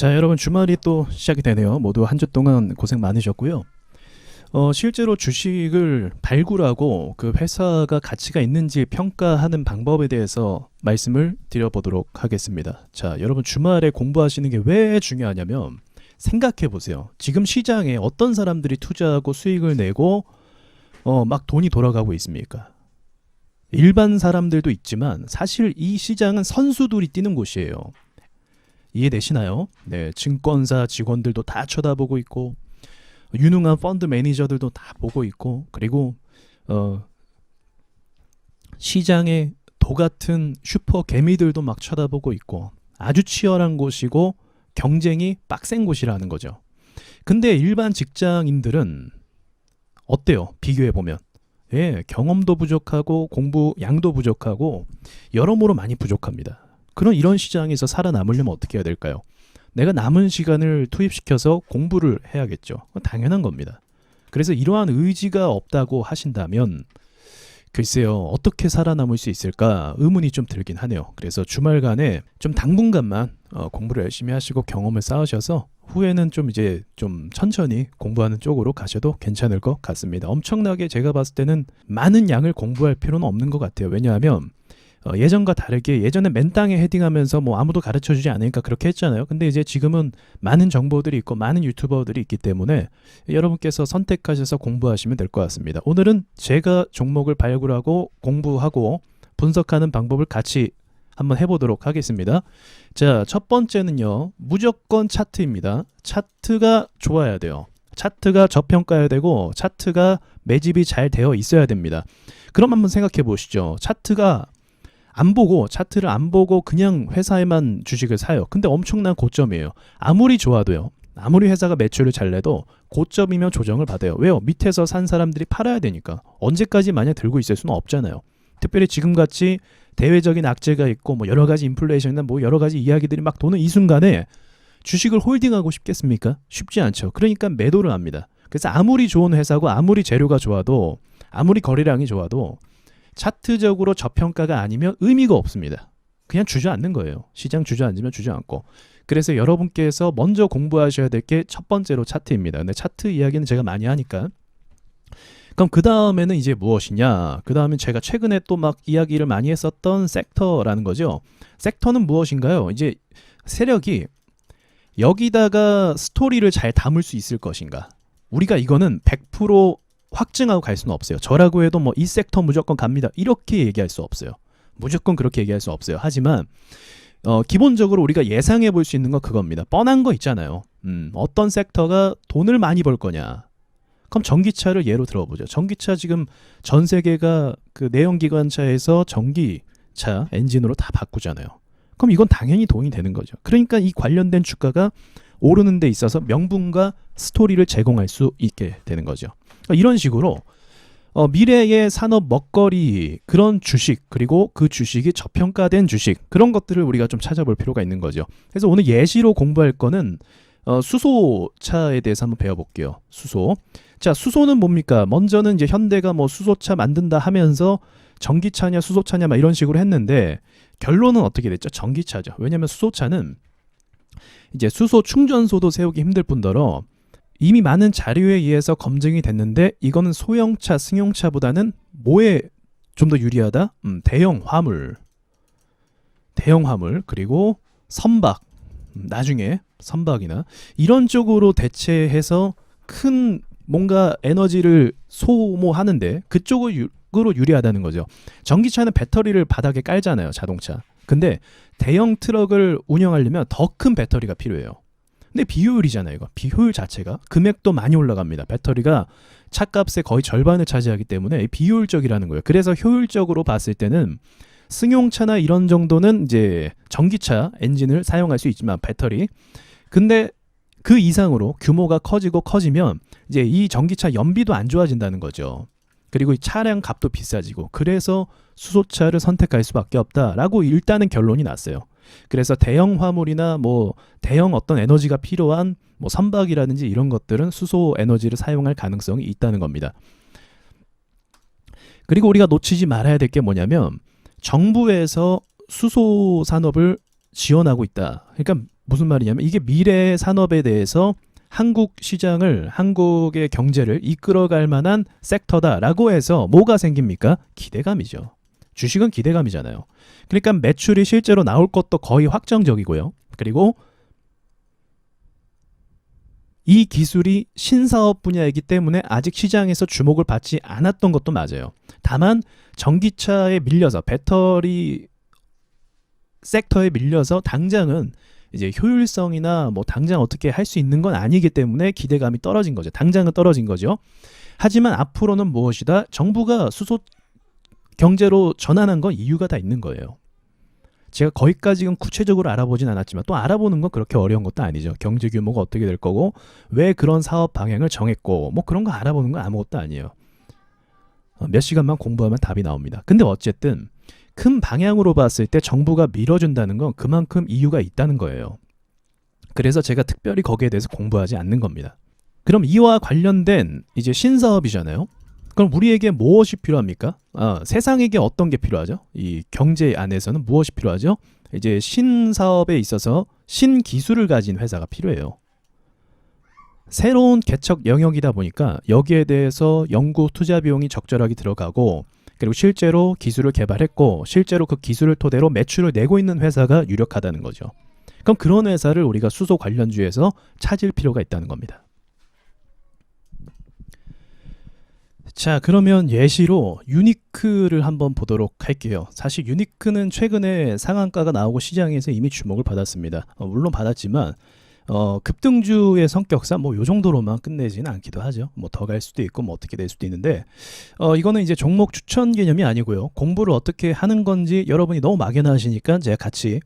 자, 여러분 주말이 또 시작이 되네요. 모두 한 주 동안 고생 많으셨고요. 실제로 주식을 발굴하고 그 회사가 가치가 있는지 평가하는 방법에 대해서 말씀을 드려보도록 하겠습니다. 자, 여러분 주말에 공부하시는 게 왜 중요하냐면 생각해 보세요. 지금 시장에 어떤 사람들이 투자하고 수익을 내고 막 돈이 돌아가고 있습니까? 일반 사람들도 있지만 사실 이 시장은 선수들이 뛰는 곳이에요. 이해되시나요? 네, 증권사 직원들도 다 쳐다보고 있고 유능한 펀드 매니저들도 다 보고 있고, 그리고 시장의 도 같은 슈퍼 개미들도 막 쳐다보고 있고 아주 치열한 곳이고 경쟁이 빡센 곳이라는 거죠. 근데 일반 직장인들은 어때요? 비교해보면 경험도 부족하고 공부 양도 부족하고 여러모로 많이 부족합니다. 그런 이런 시장에서 살아남으려면 어떻게 해야 될까요? 내가 남은 시간을 투입시켜서 공부를 해야겠죠. 당연한 겁니다. 그래서 이러한 의지가 없다고 하신다면 글쎄요, 어떻게 살아남을 수 있을까 의문이 좀 들긴 하네요. 그래서 주말간에 좀 당분간만 공부를 열심히 하시고 경험을 쌓으셔서 후에는 좀 이제 좀 천천히 공부하는 쪽으로 가셔도 괜찮을 것 같습니다. 엄청나게 제가 봤을 때는 많은 양을 공부할 필요는 없는 것 같아요. 왜냐하면 예전과 다르게 예전에 맨땅에 헤딩하면서 뭐 아무도 가르쳐주지 않으니까 그렇게 했잖아요. 근데 이제 지금은 많은 정보들이 있고 많은 유튜버들이 있기 때문에 여러분께서 선택하셔서 공부하시면 될 것 같습니다. 오늘은 제가 종목을 발굴하고 공부하고 분석하는 방법을 같이 한번 해보도록 하겠습니다. 자, 첫 번째는요, 무조건 차트입니다. 차트가 좋아야 돼요. 차트가 저평가해야 되고 차트가 매집이 잘 되어 있어야 됩니다. 그럼 한번 생각해 보시죠. 차트를 안 보고 그냥 회사에만 주식을 사요. 근데 엄청난 고점이에요. 아무리 좋아도요, 아무리 회사가 매출을 잘 내도 고점이면 조정을 받아요. 왜요? 밑에서 산 사람들이 팔아야 되니까. 언제까지 마냥 들고 있을 수는 없잖아요. 특별히 지금같이 대외적인 악재가 있고 뭐 여러 가지 인플레이션이나 뭐 여러 가지 이야기들이 막 도는 이 순간에 주식을 홀딩하고 싶겠습니까? 쉽지 않죠. 그러니까 매도를 합니다. 그래서 아무리 좋은 회사고 아무리 재료가 좋아도 아무리 거래량이 좋아도 차트적으로 저평가가 아니면 의미가 없습니다. 그냥 주저앉는 거예요. 시장 주저앉으면 주저앉고. 그래서 여러분께서 먼저 공부하셔야 될 게 첫 번째로 차트입니다. 근데 차트 이야기는 제가 많이 하니까. 그럼 그 다음에는 이제 무엇이냐? 그 다음에 제가 최근에 또 막 이야기를 많이 했었던 섹터라는 거죠. 섹터는 무엇인가요? 이제 세력이 여기다가 스토리를 잘 담을 수 있을 것인가? 우리가 이거는 100% 확증하고 갈 수는 없어요. 저라고 해도 뭐 이 섹터 무조건 갑니다, 이렇게 얘기할 수 없어요. 무조건 그렇게 얘기할 수 없어요. 하지만 기본적으로 우리가 예상해 볼 수 있는 건 그겁니다. 뻔한 거 있잖아요. 어떤 섹터가 돈을 많이 벌 거냐. 그럼 전기차를 예로 들어보죠. 전기차 지금 전 세계가 그 내연기관차에서 전기차 엔진으로 다 바꾸잖아요. 그럼 이건 당연히 돈이 되는 거죠. 그러니까 이 관련된 주가가 오르는 데 있어서 명분과 스토리를 제공할 수 있게 되는 거죠. 이런 식으로 미래의 산업 먹거리, 그런 주식, 그리고 그 주식이 저평가된 주식, 그런 것들을 우리가 좀 찾아볼 필요가 있는 거죠. 그래서 오늘 예시로 공부할 거는 수소차에 대해서 한번 배워볼게요. 수소. 자, 수소는 뭡니까? 먼저는 이제 현대가 뭐 수소차 만든다 하면서 전기차냐 수소차냐 막 이런 식으로 했는데 결론은 어떻게 됐죠? 전기차죠. 왜냐하면 수소차는 이제 수소 충전소도 세우기 힘들 뿐더러 이미 많은 자료에 의해서 검증이 됐는데 이거는 소형차, 승용차보다는 뭐에 좀 더 유리하다? 대형 화물, 그리고 선박, 나중에 선박이나 이런 쪽으로 대체해서 큰 뭔가 에너지를 소모하는데 그쪽으로 유리하다는 거죠. 전기차는 배터리를 바닥에 깔잖아요, 자동차. 근데 대형 트럭을 운영하려면 더 큰 배터리가 필요해요. 근데 비효율이잖아요, 이거. 비효율 자체가 금액도 많이 올라갑니다. 배터리가 차값의 거의 절반을 차지하기 때문에 비효율적이라는 거예요. 그래서 효율적으로 봤을 때는 승용차나 이런 정도는 이제 전기차 엔진을 사용할 수 있지만 배터리. 근데 그 이상으로 규모가 커지면 이제 이 전기차 연비도 안 좋아진다는 거죠. 그리고 이 차량 값도 비싸지고, 그래서 수소차를 선택할 수밖에 없다라고 일단은 결론이 났어요. 그래서 대형 화물이나 뭐 대형 어떤 에너지가 필요한 뭐 선박이라든지 이런 것들은 수소 에너지를 사용할 가능성이 있다는 겁니다. 그리고 우리가 놓치지 말아야 될 게 뭐냐면 정부에서 수소 산업을 지원하고 있다. 그러니까 무슨 말이냐면 이게 미래 산업에 대해서 한국 시장을, 한국의 경제를 이끌어갈 만한 섹터다라고 해서 뭐가 생깁니까? 기대감이죠. 주식은 기대감이잖아요. 그러니까 매출이 실제로 나올 것도 거의 확정적이고요. 그리고 이 기술이 신사업 분야이기 때문에 아직 시장에서 주목을 받지 않았던 것도 맞아요. 다만 전기차에 밀려서, 배터리 섹터에 밀려서 당장은 이제 효율성이나 뭐 당장 어떻게 할 수 있는 건 아니기 때문에 기대감이 떨어진 거죠. 당장은 떨어진 거죠. 하지만 앞으로는 무엇이다? 정부가 수소 경제로 전환한 건 이유가 다 있는 거예요. 제가 거기까지는 구체적으로 알아보진 않았지만 또 알아보는 건 그렇게 어려운 것도 아니죠. 경제 규모가 어떻게 될 거고 왜 그런 사업 방향을 정했고 뭐 그런 거 알아보는 건 아무것도 아니에요. 몇 시간만 공부하면 답이 나옵니다. 근데 어쨌든 큰 방향으로 봤을 때 정부가 밀어준다는 건 그만큼 이유가 있다는 거예요. 그래서 제가 특별히 거기에 대해서 공부하지 않는 겁니다. 그럼 이와 관련된 이제 신사업이잖아요. 그럼 우리에게 무엇이 필요합니까? 세상에게 어떤 게 필요하죠? 이 경제 안에서는 무엇이 필요하죠? 이제 신사업에 있어서 신기술을 가진 회사가 필요해요. 새로운 개척 영역이다 보니까 여기에 대해서 연구 투자 비용이 적절하게 들어가고 그리고 실제로 기술을 개발했고 실제로 그 기술을 토대로 매출을 내고 있는 회사가 유력하다는 거죠. 그럼 그런 회사를 우리가 수소 관련주에서 찾을 필요가 있다는 겁니다. 자, 그러면 예시로 유니크를 한번 보도록 할게요. 사실 유니크는 최근에 상한가가 나오고 시장에서 이미 주목을 받았습니다. 물론 받았지만 급등주의 성격상 뭐 요 정도로만 끝내지는 않기도 하죠. 뭐 더 갈 수도 있고 뭐 어떻게 될 수도 있는데 이거는 이제 종목 추천 개념이 아니고요. 공부를 어떻게 하는 건지 여러분이 너무 막연하시니까 제가 같이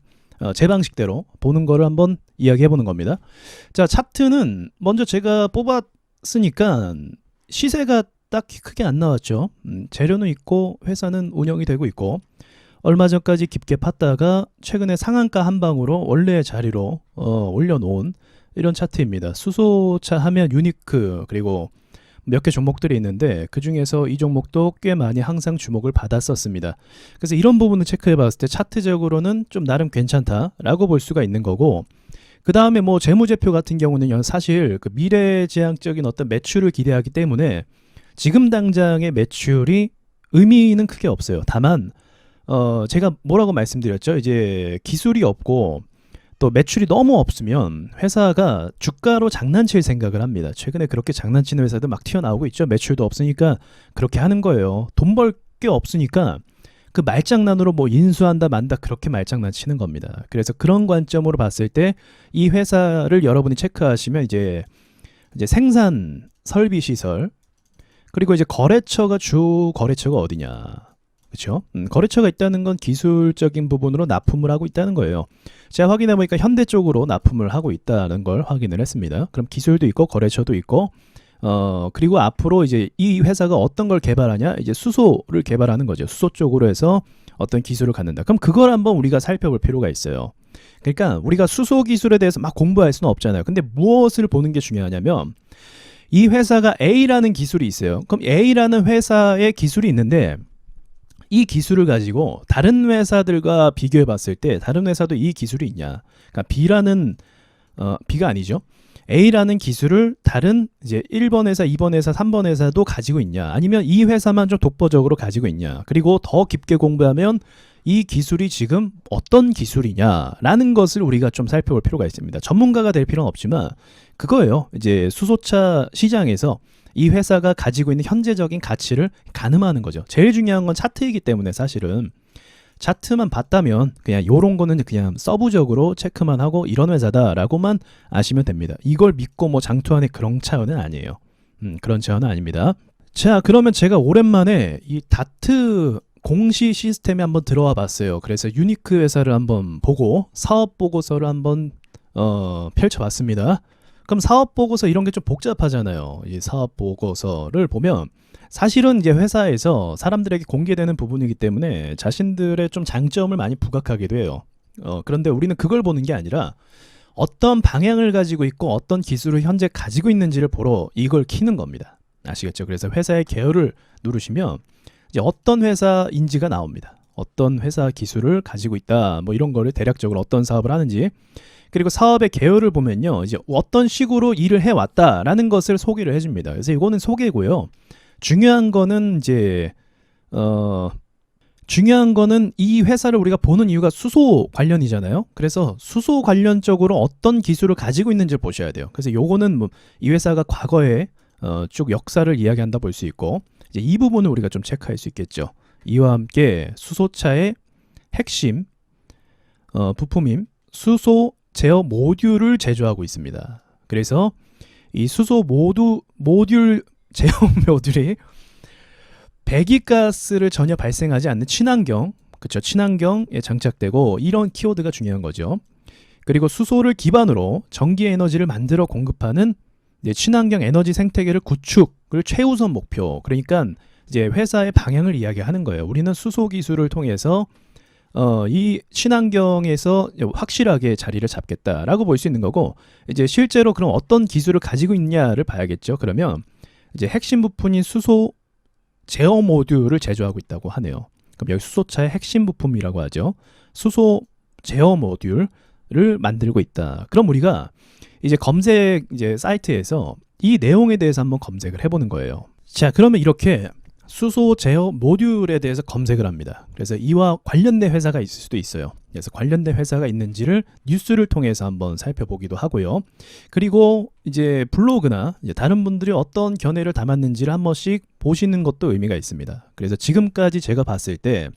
제 방식대로 보는 거를 한번 이야기해 보는 겁니다. 자, 차트는 먼저 제가 뽑았으니까 시세가 딱히 크게 안 나왔죠. 재료는 있고 회사는 운영이 되고 있고 얼마 전까지 깊게 팠다가 최근에 상한가 한 방으로 원래의 자리로 올려놓은 이런 차트입니다. 수소차 하면 유니크 그리고 몇 개 종목들이 있는데 그 중에서 이 종목도 꽤 많이 항상 주목을 받았었습니다. 그래서 이런 부분을 체크해 봤을 때 차트적으로는 좀 나름 괜찮다라고 볼 수가 있는 거고 그 다음에 뭐 재무제표 같은 경우는 사실 그 미래지향적인 어떤 매출을 기대하기 때문에 지금 당장의 매출이 의미는 크게 없어요. 다만 제가 뭐라고 말씀드렸죠? 이제 기술이 없고 또 매출이 너무 없으면 회사가 주가로 장난칠 생각을 합니다. 최근에 그렇게 장난치는 회사들 막 튀어나오고 있죠. 매출도 없으니까 그렇게 하는 거예요. 돈 벌 게 없으니까 그 말장난으로 뭐 인수한다 만다 그렇게 말장난 치는 겁니다. 그래서 그런 관점으로 봤을 때 이 회사를 여러분이 체크하시면 이제 생산 설비 시설 그리고 이제 거래처가 주 거래처가 어디냐, 그렇죠? 거래처가 있다는 건 기술적인 부분으로 납품을 하고 있다는 거예요. 제가 확인해 보니까 현대 쪽으로 납품을 하고 있다는 걸 확인을 했습니다. 그럼 기술도 있고 거래처도 있고, 그리고 앞으로 이제 이 회사가 어떤 걸 개발하냐, 이제 수소를 개발하는 거죠. 수소 쪽으로 해서 어떤 기술을 갖는다. 그럼 그걸 한번 우리가 살펴볼 필요가 있어요. 그러니까 우리가 수소 기술에 대해서 막 공부할 수는 없잖아요. 근데 무엇을 보는 게 중요하냐면 이 회사가 A라는 기술이 있어요. 그럼 A라는 회사의 기술이 있는데 이 기술을 가지고 다른 회사들과 비교해 봤을 때 다른 회사도 이 기술이 있냐. 그러니까 B가 아니죠. A라는 기술을 다른 이제 1번 회사, 2번 회사, 3번 회사도 가지고 있냐. 아니면 이 회사만 좀 독보적으로 가지고 있냐. 그리고 더 깊게 공부하면 이 기술이 지금 어떤 기술이냐라는 것을 우리가 좀 살펴볼 필요가 있습니다. 전문가가 될 필요는 없지만 그거예요. 이제 수소차 시장에서 이 회사가 가지고 있는 현재적인 가치를 가늠하는 거죠. 제일 중요한 건 차트이기 때문에 사실은 차트만 봤다면 그냥 요런 거는 그냥 서브적으로 체크만 하고 이런 회사다라고만 아시면 됩니다. 이걸 믿고 뭐 장투하는 그런 차원은 아니에요. 그런 차원은 아닙니다. 자, 그러면 제가 오랜만에 이 다트 공시 시스템에 한번 들어와 봤어요. 그래서 유니크 회사를 한번 보고 사업 보고서를 한번 펼쳐봤습니다. 그럼 사업 보고서 이런 게 좀 복잡하잖아요. 이 사업 보고서를 보면 사실은 이제 회사에서 사람들에게 공개되는 부분이기 때문에 자신들의 좀 장점을 많이 부각하기도 해요. 그런데 우리는 그걸 보는 게 아니라 어떤 방향을 가지고 있고 어떤 기술을 현재 가지고 있는지를 보러 이걸 키는 겁니다. 아시겠죠? 그래서 회사의 계열을 누르시면 이제 어떤 회사인지가 나옵니다. 어떤 회사 기술을 가지고 있다. 뭐 이런 거를 대략적으로 어떤 사업을 하는지. 그리고 사업의 계열을 보면요. 이제 어떤 식으로 일을 해왔다라는 것을 소개를 해줍니다. 그래서 이거는 소개고요. 중요한 거는 이제 중요한 거는 이 회사를 우리가 보는 이유가 수소 관련이잖아요. 그래서 수소 관련적으로 어떤 기술을 가지고 있는지를 보셔야 돼요. 그래서 요거는 뭐 이 회사가 과거에 쭉 역사를 이야기한다 볼 수 있고, 이제 이 부분을 우리가 좀 체크할 수 있겠죠. 이와 함께 수소차의 핵심 부품인 수소 제어 모듈을 제조하고 있습니다. 그래서 이 수소 모듈 제어 모듈이 배기가스를 전혀 발생하지 않는 친환경, 그렇죠? 친환경에 장착되고, 이런 키워드가 중요한 거죠. 그리고 수소를 기반으로 전기 에너지를 만들어 공급하는 친환경 에너지 생태계를 구축을 최우선 목표. 그러니까 이제 회사의 방향을 이야기하는 거예요. 우리는 수소 기술을 통해서 이 친환경에서 확실하게 자리를 잡겠다라고 볼 수 있는 거고, 이제 실제로 그럼 어떤 기술을 가지고 있냐를 봐야겠죠. 그러면 이제 핵심 부품인 수소 제어 모듈을 제조하고 있다고 하네요. 그럼 여기 수소차의 핵심 부품이라고 하죠. 수소 제어 모듈을 만들고 있다. 그럼 우리가 이제 검색 이제 사이트에서 이 내용에 대해서 한번 검색을 해보는 거예요. 자, 그러면 이렇게 수소 제어 모듈에 대해서 검색을 합니다. 그래서 이와 관련된 회사가 있을 수도 있어요. 그래서 관련된 회사가 있는지를 뉴스를 통해서 한번 살펴보기도 하고요. 그리고 이제 블로그나 이제 다른 분들이 어떤 견해를 담았는지를 한 번씩 보시는 것도 의미가 있습니다. 그래서 지금까지 제가 봤을 때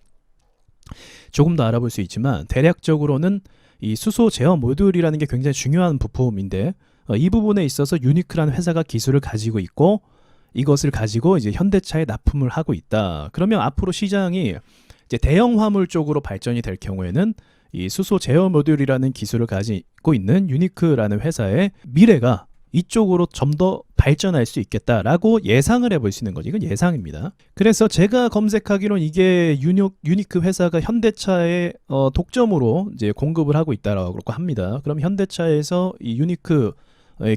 조금 더 알아볼 수 있지만, 대략적으로는 이 수소 제어 모듈이라는 게 굉장히 중요한 부품인데, 이 부분에 있어서 유니크라는 회사가 기술을 가지고 있고, 이것을 가지고 이제 현대차에 납품을 하고 있다. 그러면 앞으로 시장이 이제 대형 화물 쪽으로 발전이 될 경우에는 이 수소 제어 모듈이라는 기술을 가지고 있는 유니크라는 회사의 미래가 이쪽으로 좀 더 발전할 수 있겠다라고 예상을 해볼 수 있는 거죠. 이건 예상입니다. 그래서 제가 검색하기로는 이게 유니크 회사가 현대차의 독점으로 이제 공급을 하고 있다라고 합니다. 그럼 현대차에서 이 유니크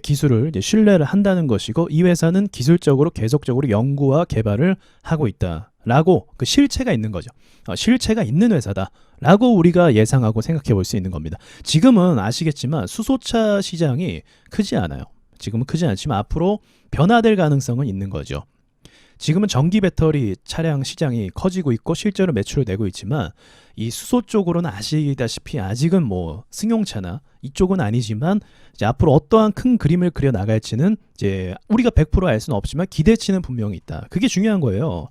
기술을 이제 신뢰를 한다는 것이고, 이 회사는 기술적으로 계속적으로 연구와 개발을 하고 있다라고 그 실체가 있는 거죠. 실체가 있는 회사다라고 우리가 예상하고 생각해 볼 수 있는 겁니다. 지금은 아시겠지만 수소차 시장이 크지 않아요. 지금은 크지 않지만 앞으로 변화될 가능성은 있는 거죠. 지금은 전기 배터리 차량 시장이 커지고 있고 실제로 매출을 내고 있지만, 이 수소 쪽으로는 아시다시피 아직은 뭐 승용차나 이쪽은 아니지만, 이제 앞으로 어떠한 큰 그림을 그려 나갈지는 이제 우리가 100% 알 수는 없지만 기대치는 분명히 있다. 그게 중요한 거예요.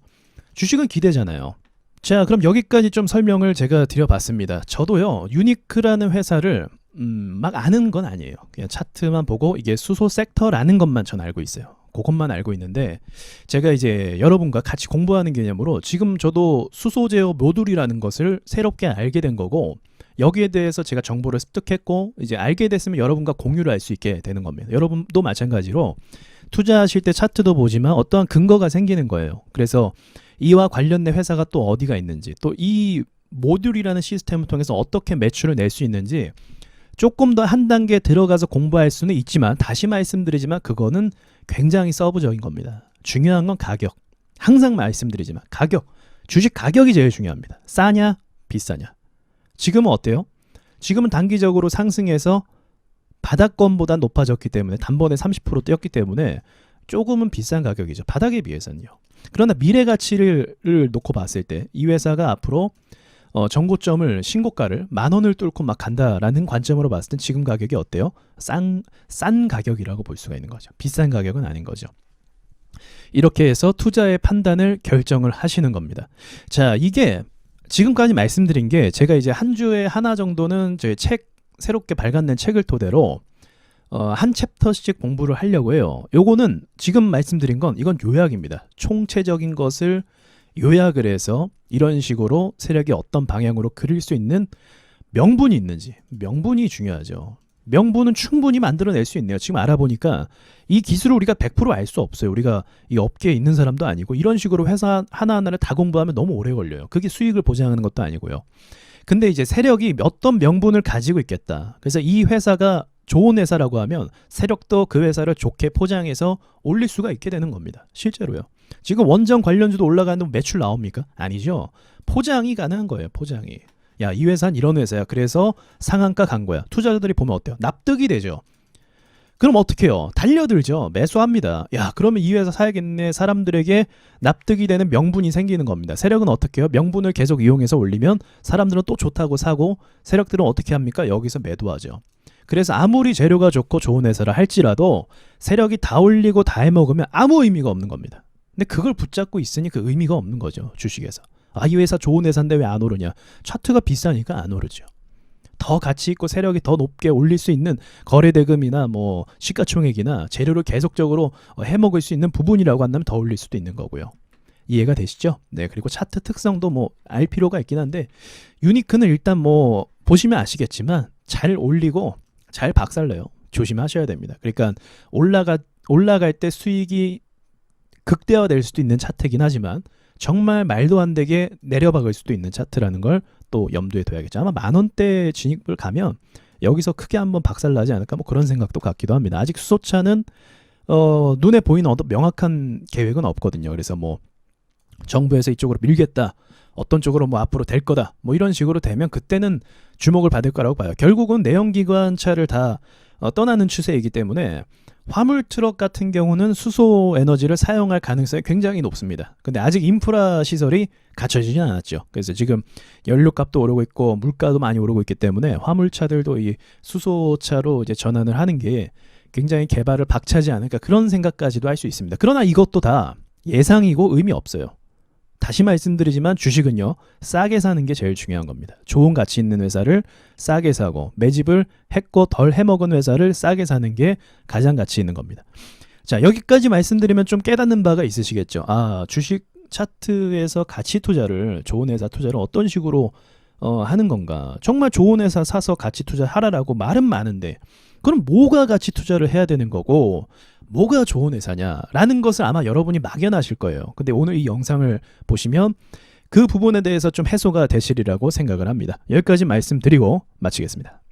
주식은 기대잖아요. 자, 그럼 여기까지 좀 설명을 제가 드려봤습니다. 저도요, 유니크라는 회사를 막 아는 건 아니에요. 그냥 차트만 보고 이게 수소 섹터라는 것만 전 알고 있어요. 그것만 알고 있는데, 제가 이제 여러분과 같이 공부하는 개념으로 지금 저도 수소 제어 모듈이라는 것을 새롭게 알게 된 거고, 여기에 대해서 제가 정보를 습득했고 이제 알게 됐으면 여러분과 공유를 할 수 있게 되는 겁니다. 여러분도 마찬가지로 투자하실 때 차트도 보지만 어떠한 근거가 생기는 거예요. 그래서 이와 관련된 회사가 또 어디가 있는지, 또 이 모듈이라는 시스템을 통해서 어떻게 매출을 낼 수 있는지 조금 더 한 단계 들어가서 공부할 수는 있지만, 다시 말씀드리지만 그거는 굉장히 서브적인 겁니다. 중요한 건 가격. 항상 말씀드리지만 가격, 주식 가격이 제일 중요합니다. 싸냐 비싸냐. 지금은 어때요? 지금은 단기적으로 상승해서 바닥권보다 높아졌기 때문에, 단번에 30% 뛰었기 때문에 조금은 비싼 가격이죠. 바닥에 비해서는요. 그러나 미래 가치를 놓고 봤을 때 이 회사가 앞으로 정고점을, 신고가를 10,000원을 뚫고 막 간다라는 관점으로 봤을 땐 지금 가격이 어때요? 싼 가격이라고 볼 수가 있는 거죠. 비싼 가격은 아닌 거죠. 이렇게 해서 투자의 판단을 결정을 하시는 겁니다. 자, 이게 지금까지 말씀드린 게 제가 이제 한 주에 하나 정도는 저희 새롭게 발간된 책을 토대로 한 챕터씩 공부를 하려고 해요. 요거는 지금 말씀드린 건 이건 요약입니다. 총체적인 것을 요약을 해서 이런 식으로 세력이 어떤 방향으로 그릴 수 있는 명분이 있는지, 명분이 중요하죠. 명분은 충분히 만들어낼 수 있네요. 지금 알아보니까 이 기술을 우리가 100% 알 수 없어요. 우리가 이 업계에 있는 사람도 아니고, 이런 식으로 회사 하나하나를 다 공부하면 너무 오래 걸려요. 그게 수익을 보장하는 것도 아니고요. 근데 이제 세력이 어떤 명분을 가지고 있겠다. 그래서 이 회사가 좋은 회사라고 하면 세력도 그 회사를 좋게 포장해서 올릴 수가 있게 되는 겁니다. 실제로요. 지금 원전 관련주도 올라가는데 매출 나옵니까? 아니죠. 포장이 가능한 거예요. 포장이. 야, 이 회사는 이런 회사야. 그래서 상한가 간 거야. 투자자들이 보면 어때요? 납득이 되죠. 그럼 어떻게 해요? 달려들죠. 매수합니다. 야, 그러면 이 회사 사야겠네. 사람들에게 납득이 되는 명분이 생기는 겁니다. 세력은 어떻게 해요? 명분을 계속 이용해서 올리면 사람들은 또 좋다고 사고, 세력들은 어떻게 합니까? 여기서 매도하죠. 그래서 아무리 재료가 좋고 좋은 회사를 할지라도 세력이 다 올리고 다 해먹으면 아무 의미가 없는 겁니다. 근데 그걸 붙잡고 있으니 그 의미가 없는 거죠. 주식에서. 아, 이 회사 좋은 회사인데 왜 안 오르냐? 차트가 비싸니까 안 오르죠. 더 가치 있고 세력이 더 높게 올릴 수 있는 거래대금이나 뭐 시가총액이나 재료를 계속적으로 해먹을 수 있는 부분이라고 한다면 더 올릴 수도 있는 거고요. 이해가 되시죠? 네, 그리고 차트 특성도 뭐 알 필요가 있긴 한데 유니크는 일단 뭐 보시면 아시겠지만 잘 올리고 잘 박살내요. 조심하셔야 됩니다. 그러니까 올라갈 때 수익이 극대화될 수도 있는 차트긴 하지만 정말 말도 안 되게 내려박을 수도 있는 차트라는 걸 또 염두에 둬야겠죠. 아마 10,000원대 진입을 가면 여기서 크게 한번 박살나지 않을까 뭐 그런 생각도 같기도 합니다. 아직 수소차는 눈에 보이는 어떤 명확한 계획은 없거든요. 그래서 뭐 정부에서 이쪽으로 밀겠다, 어떤 쪽으로 뭐 앞으로 될 거다, 뭐 이런 식으로 되면 그때는 주목을 받을 거라고 봐요. 결국은 내연기관차를 다 떠나는 추세이기 때문에 화물 트럭 같은 경우는 수소 에너지를 사용할 가능성이 굉장히 높습니다. 근데 아직 인프라 시설이 갖춰지지 않았죠. 그래서 지금 연료값도 오르고 있고 물가도 많이 오르고 있기 때문에 화물차들도 이 수소차로 이제 전환을 하는 게 굉장히 개발을 박차지 않을까 그런 생각까지도 할 수 있습니다. 그러나 이것도 다 예상이고 의미 없어요. 다시 말씀드리지만 주식은요, 싸게 사는 게 제일 중요한 겁니다. 좋은 가치 있는 회사를 싸게 사고 매집을 했고 덜 해먹은 회사를 싸게 사는 게 가장 가치 있는 겁니다. 자, 여기까지 말씀드리면 좀 깨닫는 바가 있으시겠죠. 아, 주식 차트에서 가치 투자를, 좋은 회사 투자를 어떤 식으로 하는 건가. 정말 좋은 회사 사서 가치 투자하라라고 말은 많은데 그럼 뭐가 가치 투자를 해야 되는 거고 뭐가 좋은 회사냐라는 것을 아마 여러분이 막연하실 거예요. 근데 오늘 이 영상을 보시면 그 부분에 대해서 좀 해소가 되시리라고 생각을 합니다. 여기까지 말씀드리고 마치겠습니다.